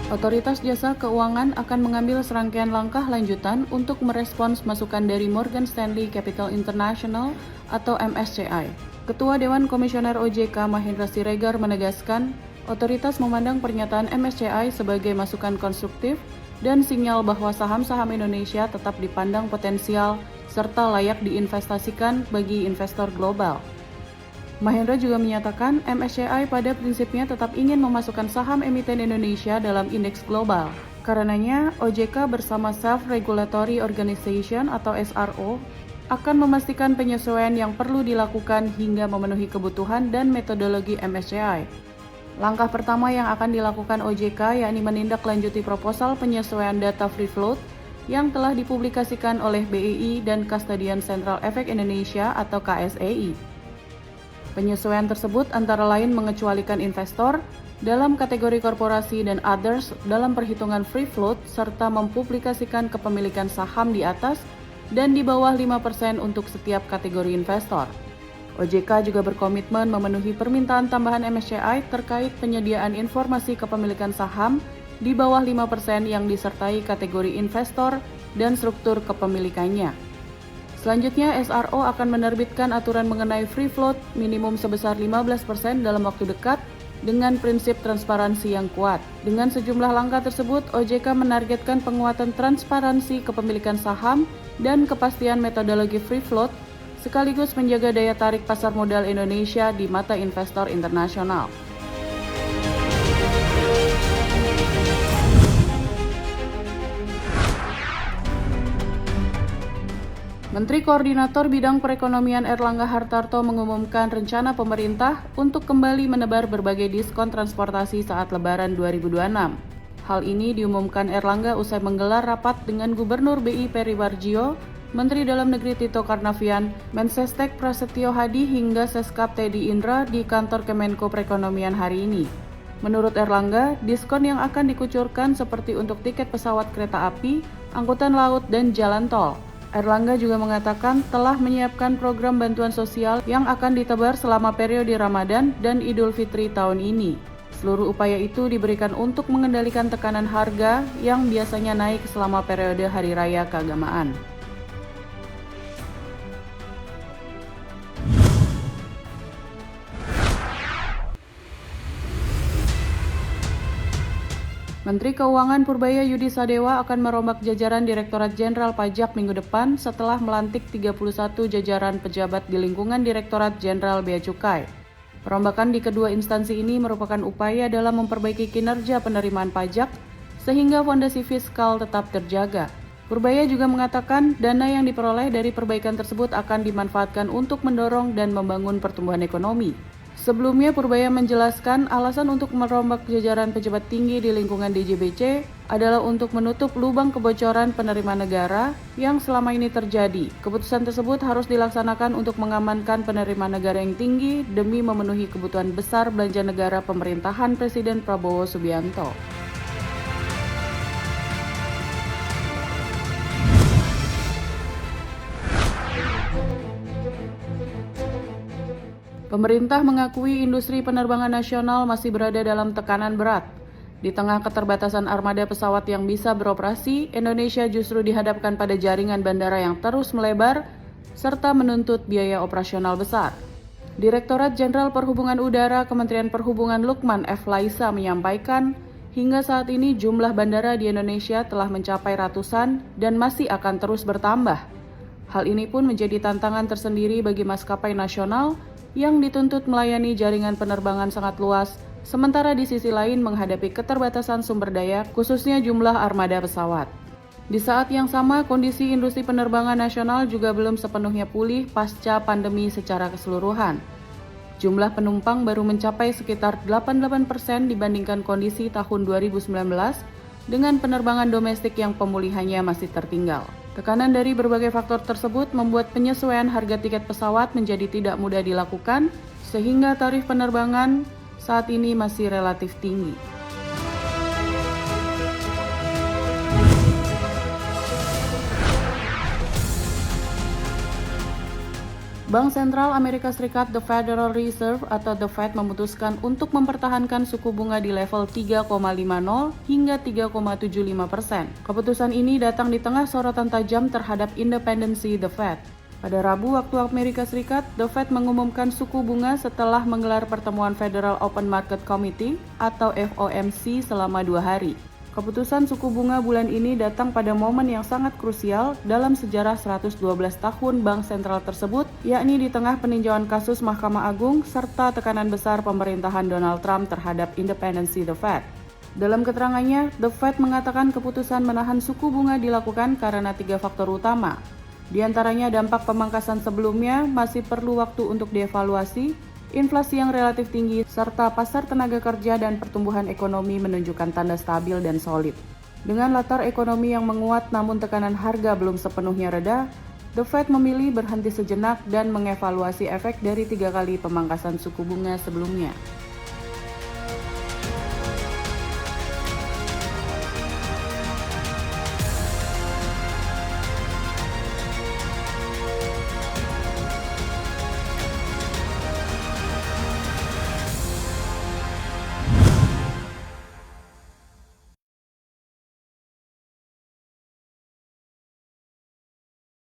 Otoritas Jasa Keuangan akan mengambil serangkaian langkah lanjutan untuk merespons masukan dari Morgan Stanley Capital International atau MSCI. Ketua Dewan Komisioner OJK Mahendra Siregar menegaskan, otoritas memandang pernyataan MSCI sebagai masukan konstruktif dan sinyal bahwa saham-saham Indonesia tetap dipandang potensial serta layak diinvestasikan bagi investor global. Mahendra juga menyatakan MSCI pada prinsipnya tetap ingin memasukkan saham emiten Indonesia dalam indeks global. Karenanya, OJK bersama Self-Regulatory Organization atau SRO akan memastikan penyesuaian yang perlu dilakukan hingga memenuhi kebutuhan dan metodologi MSCI. Langkah pertama yang akan dilakukan OJK yakni menindaklanjuti proposal penyesuaian data free float yang telah dipublikasikan oleh BEI dan Custodian Central Efek Indonesia atau KSEI. Penyesuaian tersebut antara lain mengecualikan investor dalam kategori korporasi dan others dalam perhitungan free float serta mempublikasikan kepemilikan saham di atas dan di bawah 5% untuk setiap kategori investor. OJK juga berkomitmen memenuhi permintaan tambahan MSCI terkait penyediaan informasi kepemilikan saham di bawah 5% yang disertai kategori investor dan struktur kepemilikannya. Selanjutnya, SRO akan menerbitkan aturan mengenai free float minimum sebesar 15% dalam waktu dekat dengan prinsip transparansi yang kuat. Dengan sejumlah langkah tersebut, OJK menargetkan penguatan transparansi kepemilikan saham dan kepastian metodologi free float, sekaligus menjaga daya tarik pasar modal Indonesia di mata investor internasional. Menteri Koordinator Bidang Perekonomian Erlangga Hartarto mengumumkan rencana pemerintah untuk kembali menebar berbagai diskon transportasi saat Lebaran 2026. Hal ini diumumkan Erlangga usai menggelar rapat dengan Gubernur BI Peri Warjio, Menteri Dalam Negeri Tito Karnavian, Mensesnek Prasetyo Hadi hingga Seskap Teddy Indra di kantor Kemenko Perekonomian hari ini. Menurut Erlangga, diskon yang akan dikucurkan seperti untuk tiket pesawat kereta api, angkutan laut, dan jalan tol. Erlangga juga mengatakan telah menyiapkan program bantuan sosial yang akan ditebar selama periode Ramadan dan Idul Fitri tahun ini. Seluruh upaya itu diberikan untuk mengendalikan tekanan harga yang biasanya naik selama periode Hari Raya Keagamaan. Menteri Keuangan Purbaya Yudi Sadewa akan merombak jajaran Direktorat Jenderal Pajak minggu depan setelah melantik 31 jajaran pejabat di lingkungan Direktorat Jenderal Bea Cukai. Perombakan di kedua instansi ini merupakan upaya dalam memperbaiki kinerja penerimaan pajak sehingga fondasi fiskal tetap terjaga. Purbaya juga mengatakan dana yang diperoleh dari perbaikan tersebut akan dimanfaatkan untuk mendorong dan membangun pertumbuhan ekonomi. Sebelumnya, Purbaya menjelaskan alasan untuk merombak jajaran pejabat tinggi di lingkungan DJBC adalah untuk menutup lubang kebocoran penerimaan negara yang selama ini terjadi. Keputusan tersebut harus dilaksanakan untuk mengamankan penerimaan negara yang tinggi demi memenuhi kebutuhan besar belanja negara pemerintahan Presiden Prabowo Subianto. Pemerintah mengakui industri penerbangan nasional masih berada dalam tekanan berat. Di tengah keterbatasan armada pesawat yang bisa beroperasi, Indonesia justru dihadapkan pada jaringan bandara yang terus melebar serta menuntut biaya operasional besar. Direktorat Jenderal Perhubungan Udara Kementerian Perhubungan Lukman F. Laisa menyampaikan, hingga saat ini jumlah bandara di Indonesia telah mencapai ratusan dan masih akan terus bertambah. Hal ini pun menjadi tantangan tersendiri bagi maskapai nasional yang dituntut melayani jaringan penerbangan sangat luas, sementara di sisi lain menghadapi keterbatasan sumber daya, khususnya jumlah armada pesawat. Di saat yang sama, kondisi industri penerbangan nasional juga belum sepenuhnya pulih pasca pandemi secara keseluruhan. Jumlah penumpang baru mencapai sekitar 88% dibandingkan kondisi tahun 2019, dengan penerbangan domestik yang pemulihannya masih tertinggal. Tekanan dari berbagai faktor tersebut membuat penyesuaian harga tiket pesawat menjadi tidak mudah dilakukan, sehingga tarif penerbangan saat ini masih relatif tinggi. Bank Sentral Amerika Serikat The Federal Reserve atau The Fed memutuskan untuk mempertahankan suku bunga di level 3,50 hingga 3,75%. Keputusan ini datang di tengah sorotan tajam terhadap independensi The Fed. Pada Rabu waktu Amerika Serikat, The Fed mengumumkan suku bunga setelah menggelar pertemuan Federal Open Market Committee atau FOMC selama 2 hari. Keputusan suku bunga bulan ini datang pada momen yang sangat krusial dalam sejarah 112 tahun bank sentral tersebut, yakni di tengah peninjauan kasus Mahkamah Agung serta tekanan besar pemerintahan Donald Trump terhadap independensi The Fed. Dalam keterangannya, The Fed mengatakan keputusan menahan suku bunga dilakukan karena 3 faktor utama. Di antaranya dampak pemangkasan sebelumnya masih perlu waktu untuk dievaluasi, inflasi yang relatif tinggi, serta pasar tenaga kerja dan pertumbuhan ekonomi menunjukkan tanda stabil dan solid. Dengan latar ekonomi yang menguat namun tekanan harga belum sepenuhnya reda, The Fed memilih berhenti sejenak dan mengevaluasi efek dari 3 kali pemangkasan suku bunga sebelumnya.